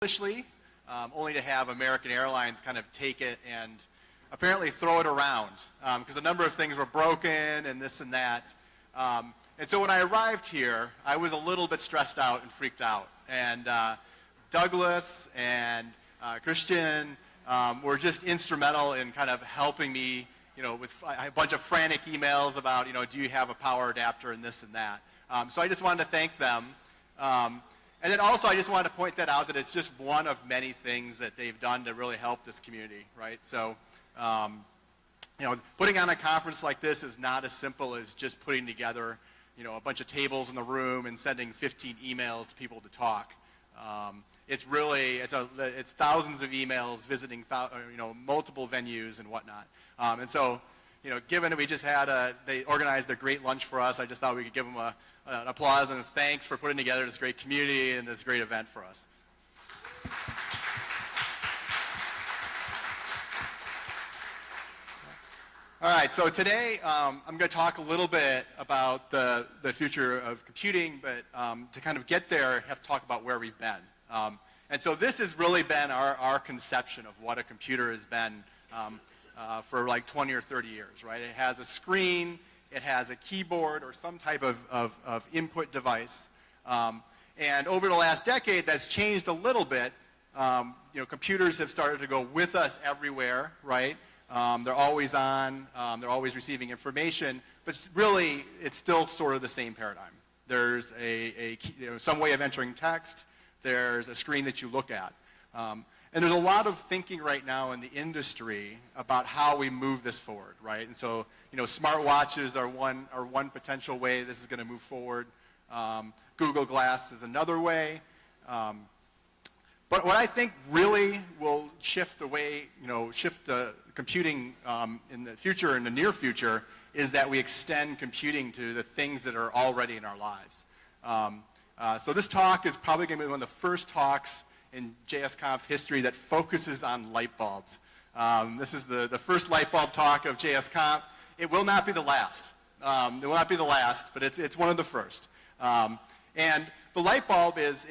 foolishly, only to have American Airlines kind of take it and apparently throw it around because a number of things were broken and this and that. And so when I arrived here, I was a little bit stressed out and freaked out. And Douglas and Christian were just instrumental in kind of helping me, with a bunch of frantic emails about, do you have a power adapter and this and that. So I just wanted to thank them. And then also I just wanted to point that out that it's just one of many things that they've done to really help this community, right? So, putting on a conference like this is not as simple as just putting together, a bunch of tables in the room and sending 15 emails to people to talk. It's really, it's thousands of emails visiting, multiple venues and whatnot. And so, given that we just had they organized a great lunch for us, I just thought we could give them an applause and thanks for putting together this great community and this great event for us. All right, so today I'm going to talk a little bit about the future of computing, but to kind of get there, I have to talk about where we've been. And so this has really been our conception of what a computer has been for like 20 or 30 years, right? It has a screen, it has a keyboard or some type of input device. And over the last decade, that's changed a little bit. Computers have started to go with us everywhere, right? They're always on, they're always receiving information, but really it's still sort of the same paradigm. There's some way of entering text, there's a screen that you look at. And there's a lot of thinking right now in the industry about how we move this forward, right? And so, smartwatches are one potential way this is going to move forward. Google Glass is another way. But what I think really will shift the way, shift the computing in the future, in the near future, is that we extend computing to the things that are already in our lives. So this talk is probably going to be one of the first talks in JSconf history that focuses on light bulbs. This is the first light bulb talk of JSconf. It will not be the last. It will not be the last, but it's one of the first. And the light bulb is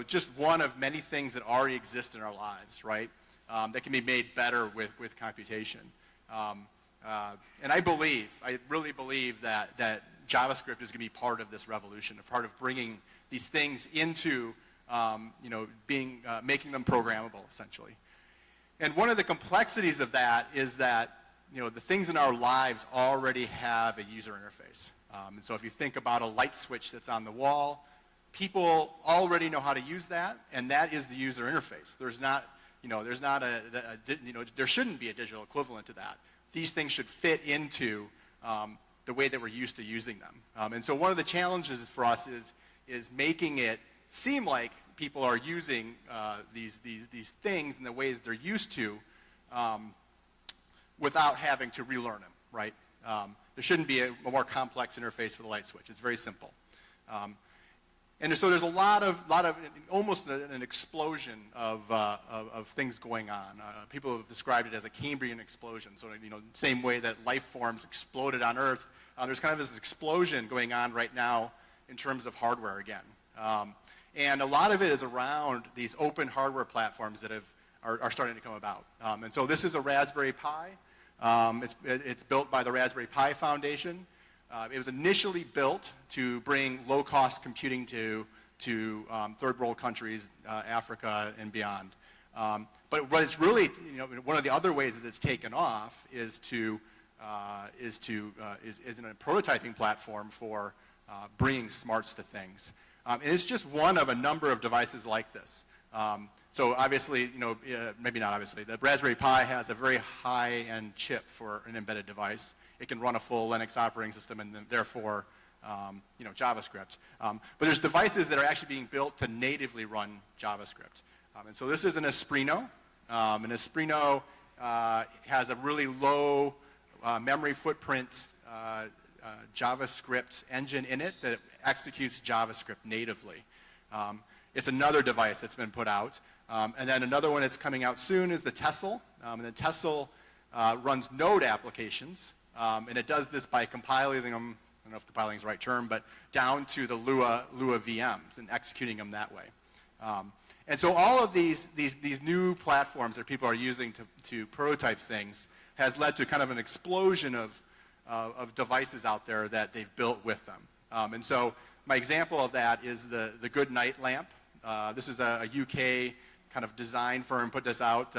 just one of many things that already exist in our lives, right? That can be made better with computation. And I really believe that JavaScript is going to be part of this revolution, a part of bringing these things into, making them programmable, essentially. And one of the complexities of that is that, the things in our lives already have a user interface. And so if you think about a light switch that's on the wall, people already know how to use that, and that is the user interface. There shouldn't be a digital equivalent to that. These things should fit into the way that we're used to using them. And so one of the challenges for us is making it seem like people are using these things in the way that they're used to without having to relearn them, right? There shouldn't be a more complex interface for the light switch. It's very simple. And so there's a lot of almost an explosion of things going on. People have described it as a Cambrian explosion. So, same way that life forms exploded on Earth, there's kind of this explosion going on right now in terms of hardware again. And a lot of it is around these open hardware platforms that are starting to come about. And so this is a Raspberry Pi. It's built by the Raspberry Pi Foundation. It was initially built to bring low-cost computing to third world countries, Africa and beyond. But what it's really, one of the other ways that it's taken off is in a prototyping platform for bringing smarts to things. And it's just one of a number of devices like this. So obviously, maybe not obviously, the Raspberry Pi has a very high-end chip for an embedded device. It can run a full Linux operating system and then therefore, JavaScript. But there's devices that are actually being built to natively run JavaScript. And so this is an Esprino. An Esprino has a really low memory footprint JavaScript engine in it that executes JavaScript natively. It's another device that's been put out. And then another one that's coming out soon is the Tessel. And the Tessel runs Node applications. And it does this by compiling them, I don't know if compiling is the right term, but down to the Lua VMs and executing them that way. And so all of these new platforms that people are using to prototype things has led to kind of an explosion of devices out there that they've built with them. And so my example of that is the Good Night lamp. This is a UK kind of design firm put this out,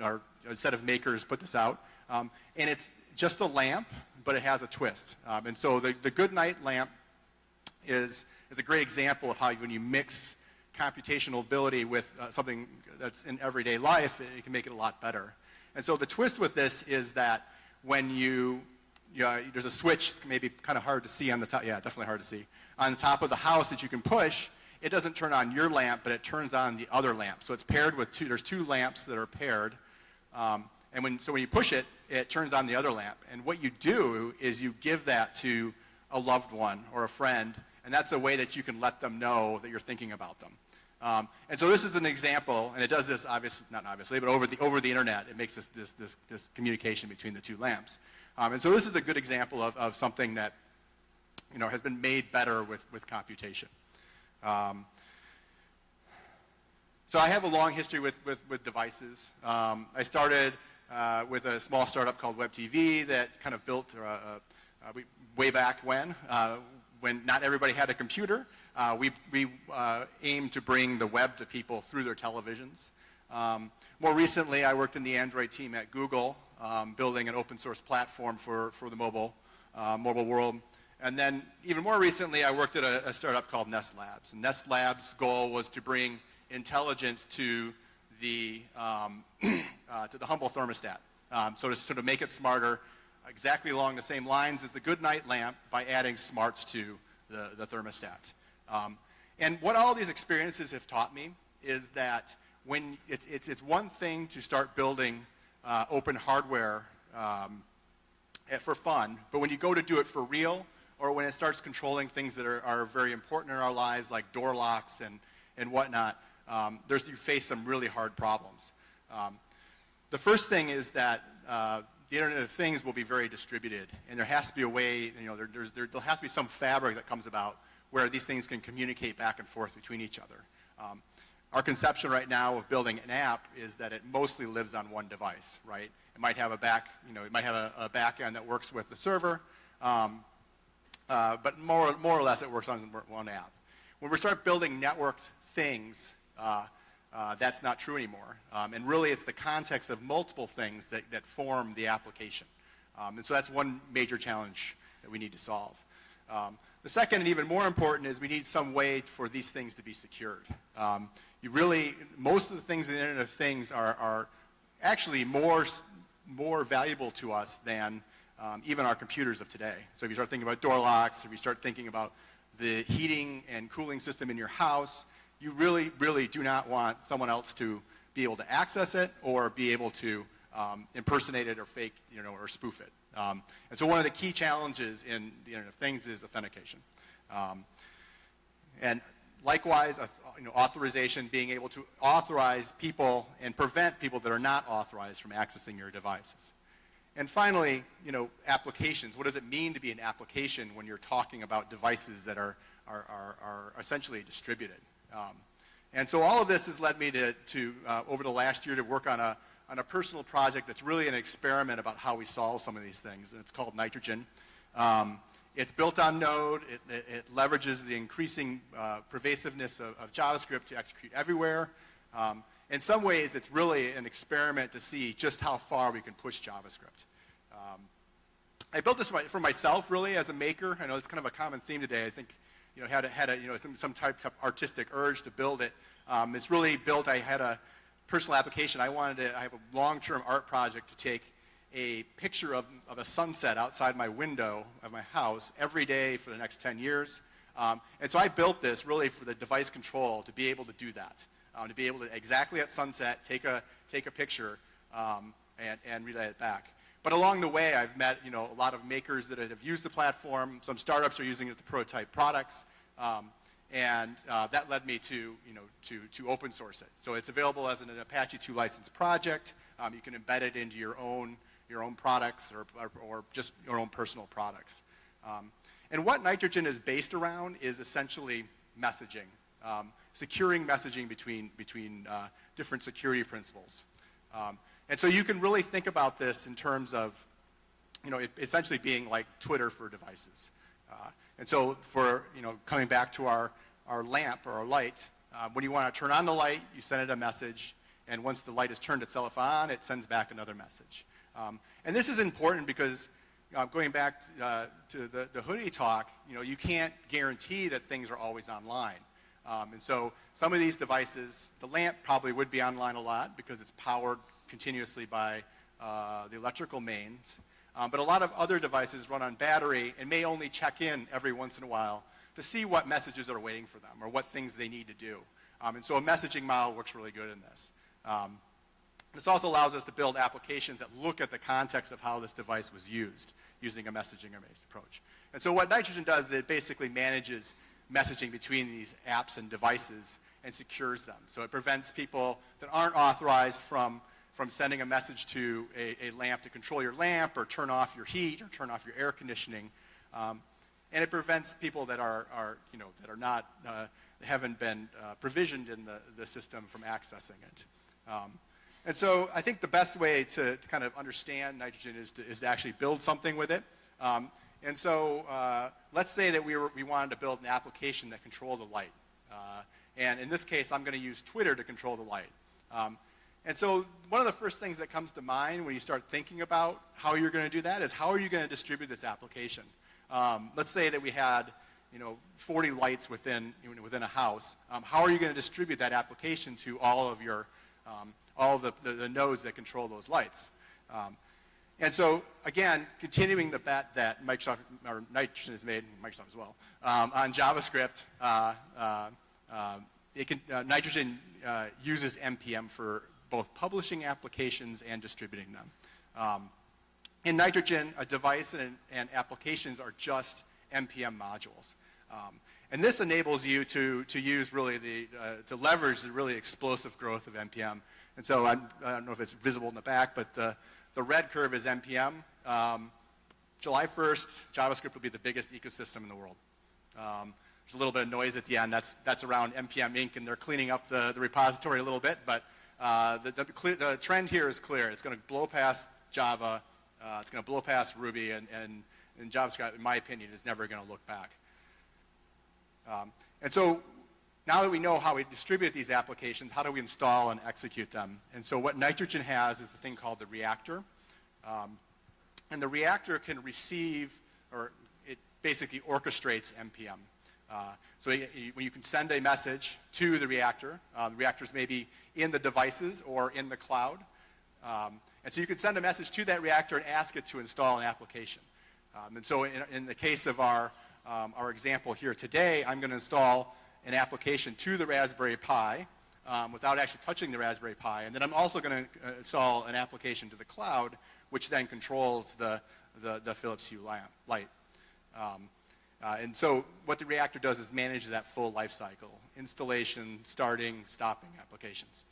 or a set of makers put this out. And it's just a lamp, but it has a twist. And so the Good Night lamp is a great example of how when you mix computational ability with something that's in everyday life, it can make it a lot better. And so the twist with this is that when there's a switch, maybe kind of hard to see on the top, yeah, definitely hard to see, on the top of the house that you can push. It doesn't turn on your lamp, but it turns on the other lamp. So it's paired with there's two lamps that are paired. And when you push it, it turns on the other lamp. And what you do is you give that to a loved one or a friend, and that's a way that you can let them know that you're thinking about them. And so this is an example, and it does this not obviously, but over the internet, it makes this communication between the two lamps. And so this is a good example of something that has been made better with computation. So I have a long history with devices. I started with a small startup called WebTV that kind of built way back when not everybody had a computer. We aimed to bring the web to people through their televisions. More recently, I worked in the Android team at Google, building an open source platform for the mobile world. And then even more recently, I worked at a startup called Nest Labs. And Nest Labs' goal was to bring intelligence to the humble thermostat. So to sort of make it smarter, exactly along the same lines as the Good Night lamp, by adding smarts to the thermostat. And what all these experiences have taught me is that when it's one thing to start building open hardware for fun, but when you go to do it for real, or when it starts controlling things that are very important in our lives, like door locks and whatnot, you face some really hard problems. The first thing is that the Internet of Things will be very distributed, and there has to be a way, there'll have to be some fabric that comes about where these things can communicate back and forth between each other. Our conception right now of building an app is that it mostly lives on one device, right? It might have a a back end that works with the server, but more or less it works on one app. When we start building networked things, that's not true anymore. And really it's the context of multiple things that form the application. And so that's one major challenge that we need to solve. The second, and even more important, is we need some way for these things to be secured. Most of the things in the Internet of Things are actually more valuable to us than even our computers of today. So if you start thinking about door locks, if you start thinking about the heating and cooling system in your house, you really, really do not want someone else to be able to access it or be able to impersonate it or fake, or spoof it. And so one of the key challenges in the Internet of Things is authentication. And likewise, authorization, being able to authorize people and prevent people that are not authorized from accessing your devices. And finally, applications. What does it mean to be an application when you're talking about devices that are essentially distributed? And so all of this has led me to over the last year, to work on a personal project that's really an experiment about how we solve some of these things, and it's called Nitrogen. It's built on Node. It leverages the increasing pervasiveness of JavaScript to execute everywhere. In some ways, it's really an experiment to see just how far we can push JavaScript. I built this for myself, really, as a maker. I know it's kind of a common theme today. I think, had some type of artistic urge to build it. It's really built. I had a personal application. I have a long-term art project to take a picture of a sunset outside my window of my house every day for the next 10 years. And so I built this really for the device control to be able to do that. To be able to, exactly at sunset, take a picture and relay it back. But along the way, I've met a lot of makers that have used the platform. Some startups are using it to prototype products, and that led me to open source it. So it's available as an Apache 2 licensed project. You can embed it into your own products or just your own personal products. And what Nitrogen is based around is essentially messaging. securing messaging between different security principles. And so you can really think about this in terms of, it essentially being like Twitter for devices. And so for, coming back to our lamp or our light, when you want to turn on the light, you send it a message, and once the light has turned itself on, it sends back another message. And this is important because going back to the hoodie talk, you can't guarantee that things are always online. And so some of these devices, the lamp probably would be online a lot because it's powered continuously by the electrical mains. But a lot of other devices run on battery and may only check in every once in a while to see what messages are waiting for them or what things they need to do. And so a messaging model works really good in this. This also allows us to build applications that look at the context of how this device was used using a messaging-based approach. And so what Nitrogen does is it basically manages messaging between these apps and devices and secures them. So it prevents people that aren't authorized from sending a message to a lamp to control your lamp or turn off your heat or turn off your air conditioning. And it prevents people that are that are not, haven't been provisioned in the system from accessing it. And so I think the best way to kind of understand Nitrogen is to actually build something with it. And so let's say that we wanted to build an application that controlled the light. And in this case, I'm going to use Twitter to control the light. And so one of the first things that comes to mind when you start thinking about how you're going to do that is how are you going to distribute this application? Let's say that we had 40 lights within a house. How are you going to distribute that application to all of your all of the nodes that control those lights? And so, again, continuing the bet that Microsoft, or Nitrogen has made, and Microsoft as well, on JavaScript, Nitrogen uses NPM for both publishing applications and distributing them. In Nitrogen, a device and applications are just NPM modules. And this enables you to use really to leverage the really explosive growth of NPM. And so I don't know if it's visible in the back, but the red curve is NPM. July 1st, JavaScript will be the biggest ecosystem in the world. There's a little bit of noise at the end. That's around NPM Inc., and they're cleaning up the repository a little bit, but the trend here is clear. It's going to blow past Java. It's going to blow past Ruby, and JavaScript, in my opinion, is never going to look back. And so now that we know how we distribute these applications, how do we install and execute them? And so what Nitrogen has is the thing called the reactor. And the reactor can receive, or it basically orchestrates NPM. So when you can send a message to the reactors may be in the devices or in the cloud. And so you can send a message to that reactor and ask it to install an application. And so in the case of our example here today, I'm going to install an application to the Raspberry Pi without actually touching the Raspberry Pi. And then I'm also going to install an application to the cloud, which then controls the Philips Hue light. And so what the reactor does is manage that full life cycle: installation, starting, stopping applications.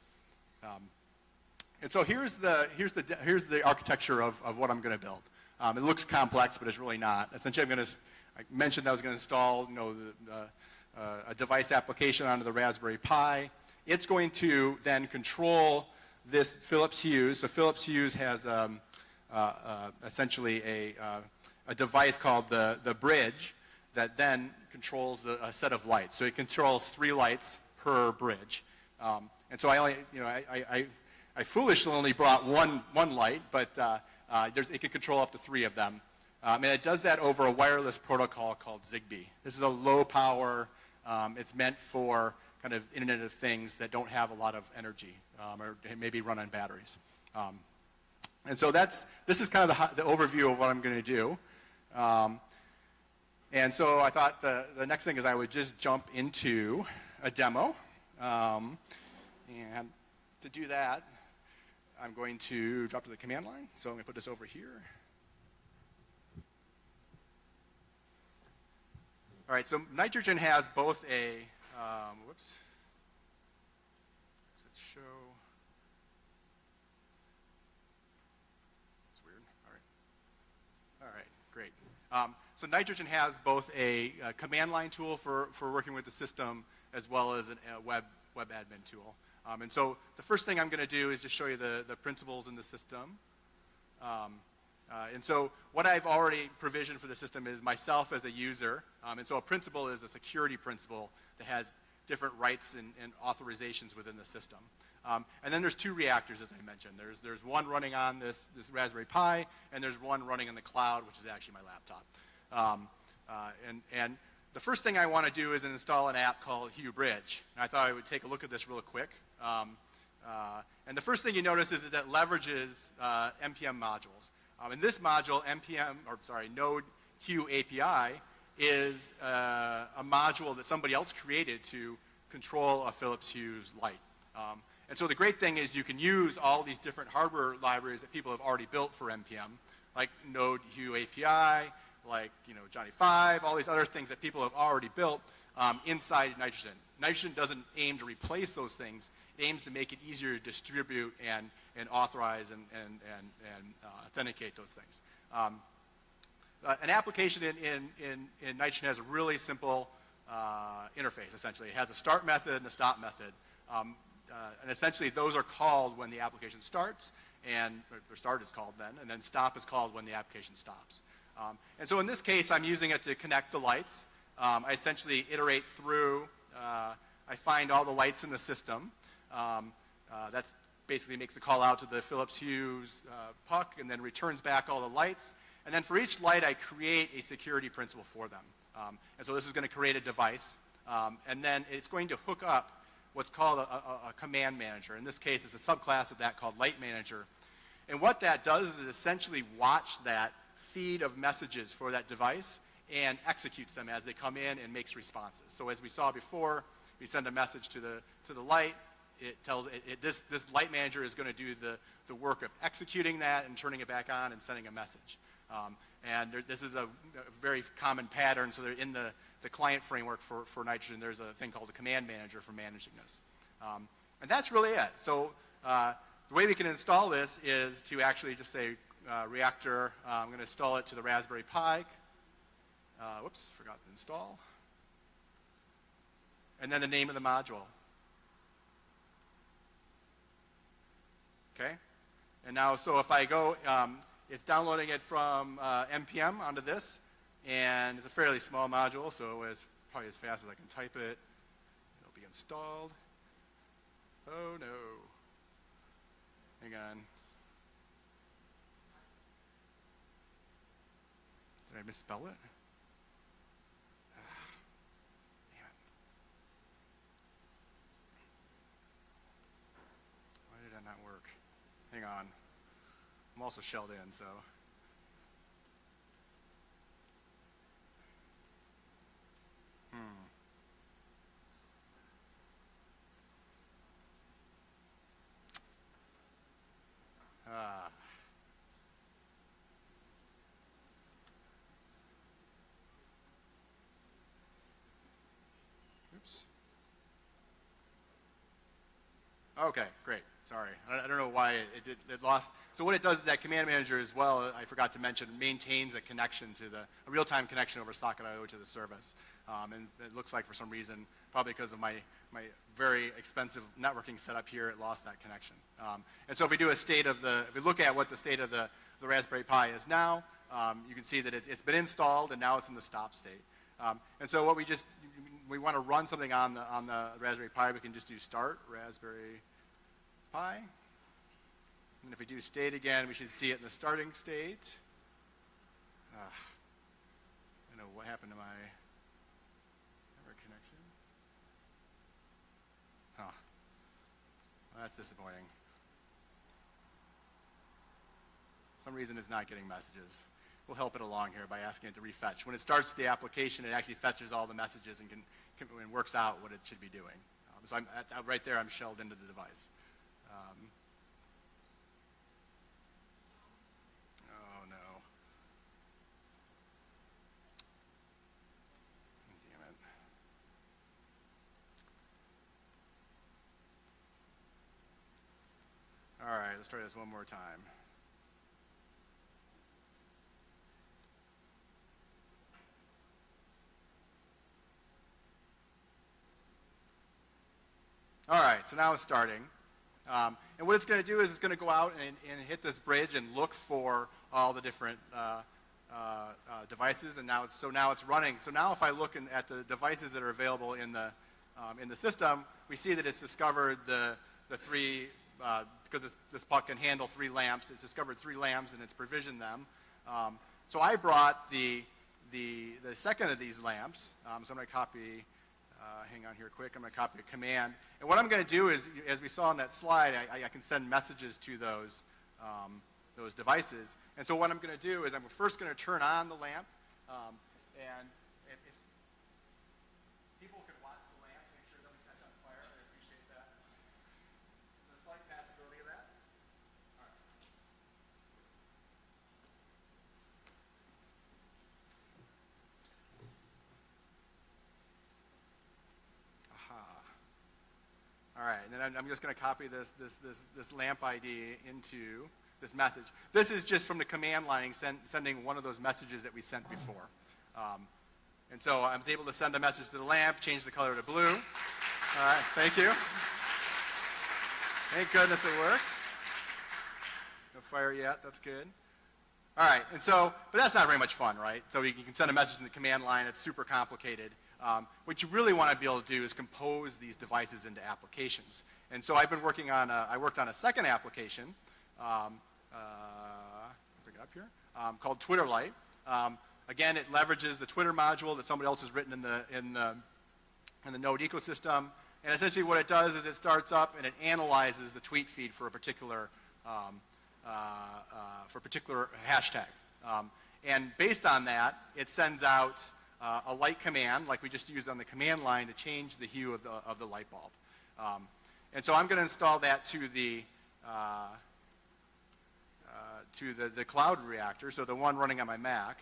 And so here's the architecture of what I'm going to build. It looks complex, but it's really not. Essentially, I mentioned I was going to install a device application onto the Raspberry Pi. It's going to then control this Philips Hue. So Philips Hue has essentially a device called the bridge that then controls a set of lights. So it controls 3 lights per bridge. And so I foolishly only brought one light, but it can control up to 3 of them. And it does that over a wireless protocol called Zigbee. This is a low power. It's meant for kind of Internet of Things that don't have a lot of energy or maybe run on batteries. And so this is kind of the overview of what I'm going to do. And so I thought the next thing is I would just jump into a demo. And to do that, I'm going to drop to the command line. So I'm going to put this over here. All right, so Nitrogen has both a, whoops, does it show? It's weird, all right, great. So Nitrogen has both a command line tool for working with the system, as well as a web admin tool. And so the first thing I'm going to do is just show you the principles in the system. And so what I've already provisioned for the system is myself as a user. And so a principal is a security principal that has different rights and authorizations within the system. And then there's 2 reactors, as I mentioned. There's one running on this Raspberry Pi, and there's one running in the cloud, which is actually my laptop. And the first thing I want to do is install an app called Hue Bridge. And I thought I would take a look at this real quick. And the first thing you notice is that it leverages NPM modules. In this module, Node Hue API is a module that somebody else created to control a Philips Hue's light. And so the great thing is you can use all these different hardware libraries that people have already built for NPM, like Node Hue API, like Johnny 5, all these other things that people have already built inside Nitrogen. Nitrogen doesn't aim to replace those things. It aims to make it easier to distribute and authorize and authenticate those things. An application in Nitrogen has a really simple interface, essentially. It has a start method and a stop method. And essentially, those are called when the application starts, or start is called then, and then stop is called when the application stops. And so in this case, I'm using it to connect the lights. I essentially iterate through, I find all the lights in the system. That basically makes a call out to the Philips Hue's puck and then returns back all the lights. And then for each light, I create a security principal for them. And so this is going to create a device. And then it's going to hook up what's called a command manager. In this case, it's a subclass of that called Light Manager. And what that does is essentially watch that feed of messages for that device and executes them as they come in and makes responses. So as we saw before, we send a message to the light. It tells this Light Manager is going to do the work of executing that and turning it back on and sending a message. This is a very common pattern. So they're in the client framework for Nitrogen, there's a thing called a command manager for managing this. And that's really it. So the way we can install this is to actually just say reactor. I'm going to install it to the Raspberry Pi. Whoops, forgot to install. And then the name of the module. Okay? And now, so if I go, it's downloading it from NPM onto this, and it's a fairly small module, so it's probably as fast as I can type it. It'll be installed. Oh no. Hang on. Did I misspell it? Damn it. Why did that not work? Hang on. I'm also shelled in, so. Oops. Okay, great. Sorry. I don't know why it lost. So what it does is that command manager as well, I forgot to mention, maintains a connection to a real-time connection over Socket.io to the service. And it looks like for some reason, probably because of my very expensive networking setup here, it lost that connection. And so if we do if we look at what the state of the Raspberry Pi is now, you can see that it's been installed and now it's in the stop state. And so what we want to run something on the Raspberry Pi, we can just do start Raspberry Pi. And if we do state again, we should see it in the starting state. I know what happened to my network connection. Huh. Well, that's disappointing. For some reason it's not getting messages. We'll help it along here by asking it to refetch. When it starts the application, it actually fetches all the messages and and works out what it should be doing. So right there, I'm shelled into the device. Oh no. Damn it. All right, let's try this one more time. All right, so now it's starting. And what it's going to do is it's going to go out and hit this bridge and look for all the different devices, and now it's running. So now if I look at the devices that are available in the system, we see that it's discovered the three, because this puck can handle 3 lamps, it's discovered 3 lamps and it's provisioned them. So I brought the second of these lamps, so I'm going to copy, hang on here quick, I'm going to copy a command. And what I'm going to do is, as we saw on that slide, I can send messages to those devices. And so what I'm going to do is I'm first going to turn on the lamp, and if people can watch the lamp, make sure it doesn't catch on fire, I appreciate that. There's a slight possibility of that. All right. Aha. All right, and then I'm just going to copy this lamp ID into this message. This is just from the command line sending one of those messages that we sent before. And so I was able to send a message to the lamp, change the color to blue. All right, thank you. Thank goodness it worked. No fire yet, that's good. All right, and so, but that's not very much fun, right? So you can send a message in the command line, it's super complicated. What you really want to be able to do is compose these devices into applications. And so I've been working on, I worked on a second application, bring it up here, called Twitter Lite. Again, it leverages the Twitter module that somebody else has written in the Node ecosystem. And essentially what it does is it starts up and it analyzes the tweet feed for a particular hashtag. And based on that, it sends out a light command, like we just used on the command line, to change the hue of the light bulb. And so I'm going to install that to the cloud reactor, so the one running on my Mac.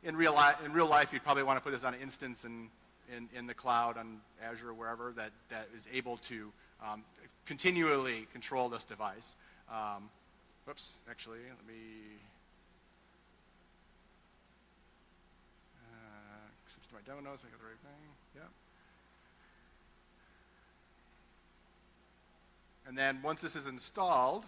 In real life, you'd probably want to put this on an instance in the cloud, on Azure or wherever, that is able to continually control this device. Whoops, actually, let me switch to my demo notes, make it the right thing. Yep. And then once this is installed,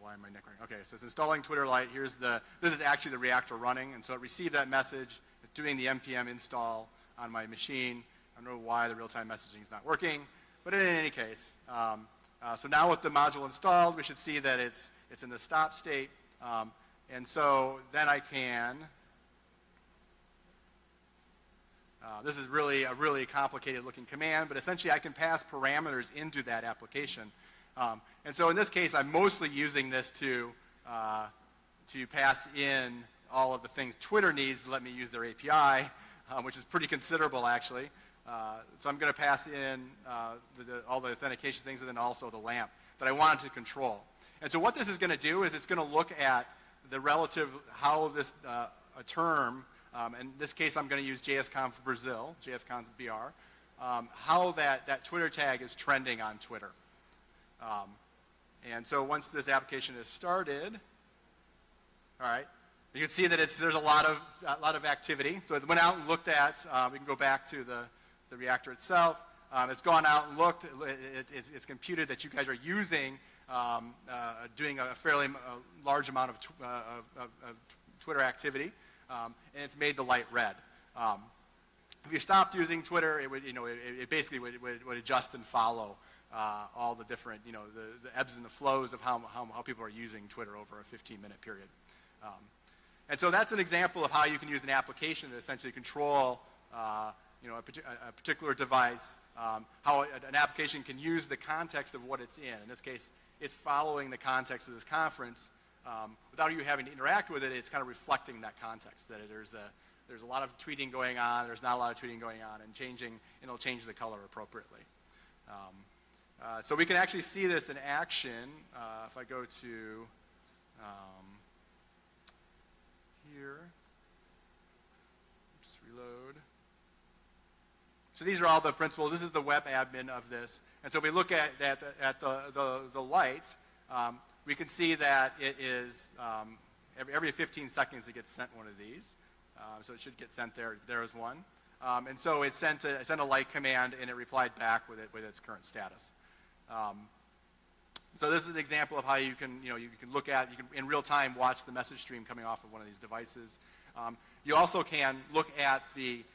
why am I neck running? Okay, so it's installing Twitter Lite. This is actually the reactor running, and so it received that message. It's doing the npm install on my machine. I don't know why the real-time messaging is not working, but in any case, so now with the module installed, we should see that it's in the stop state, and so then I can. This is really a really complicated-looking command, but essentially I can pass parameters into that application. And so in this case, I'm mostly using this to pass in all of the things Twitter needs to let me use their API, which is pretty considerable, actually. So I'm going to pass in all the authentication things, but then also the lamp that I wanted to control. And so what this is going to do is it's going to look at the relative, how this a term, in this case I'm going to use JSconf Brazil, JSconf BR, how that Twitter tag is trending on Twitter. And so once this application is started, all right, you can see that there's a lot of activity. So it went out and looked at. We can go back to the reactor itself. It's gone out and looked. It's computed that you guys are using, doing a fairly large amount of Twitter activity, and it's made the light red. If you stopped using Twitter, it would, it basically would adjust and follow all the different, the ebbs and the flows of how people are using Twitter over a 15-minute period. And so that's an example of how you can use an application to essentially control, a particular device, how an application can use the context of what it's in. In this case, it's following the context of this conference. Without you having to interact with it, it's kind of reflecting that context, that there's a lot of tweeting going on, there's not a lot of tweeting going on, and it'll change the color appropriately. So we can actually see this in action if I go to here. Oops, reload. So these are all the principles. This is the web admin of this. And so if we look at the light, we can see that it is every 15 seconds it gets sent one of these. So it should get sent there. There is one. And so it sent a light command, and it replied back with its current status. So this is an example of how you can look at, you can in real time watch the message stream coming off of one of these devices. You also can look at the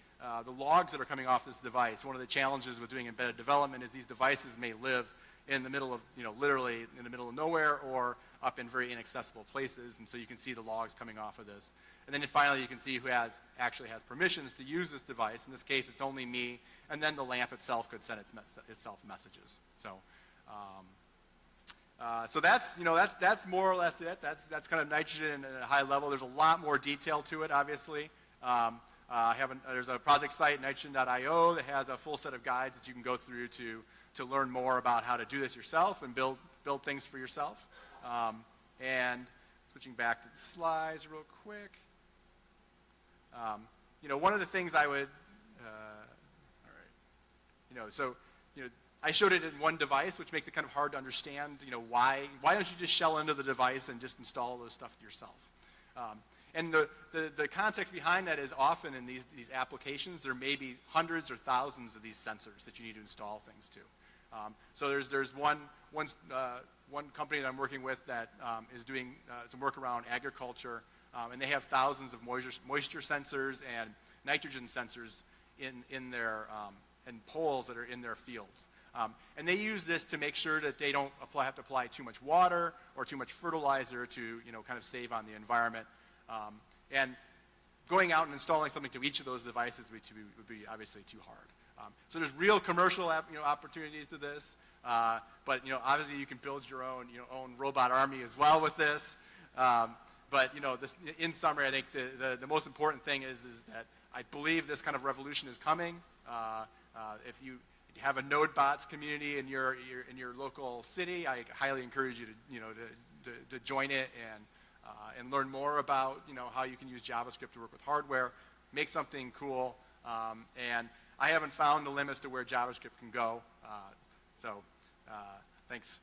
logs that are coming off this device. One of the challenges with doing embedded development is these devices may live in the middle of, literally in the middle of nowhere or up in very inaccessible places, and so you can see the logs coming off of this. And then finally you can see who actually has permissions to use this device. In this case it's only me, and then the lamp itself could send itself messages. So that's more or less it. That's kind of nitrogen at a high level. There's a lot more detail to it, obviously. There's a project site, nitrogen.io, that has a full set of guides that you can go through to learn more about how to do this yourself and build things for yourself. And switching back to the slides real quick. One of the things I would, I showed it in one device, which makes it kind of hard to understand, why don't you just shell into the device and just install all this stuff yourself? And the context behind that is often in these applications, there may be hundreds or thousands of these sensors that you need to install things to. So there's one company that I'm working with that is doing some work around agriculture, and they have thousands of moisture sensors and nitrogen sensors in their and poles that are in their fields. And they use this to make sure that they don't have to apply too much water or too much fertilizer to kind of save on the environment. And going out and installing something to each of those devices would be obviously too hard. So there's real commercial opportunities to this, but obviously you can build your own robot army as well with this. But in summary, I think the most important thing is that I believe this kind of revolution is coming. If you have a NodeBots community in your local city, I highly encourage you to join it and learn more about how you can use JavaScript to work with hardware, make something cool, and I haven't found the limits to where JavaScript can go. Thanks.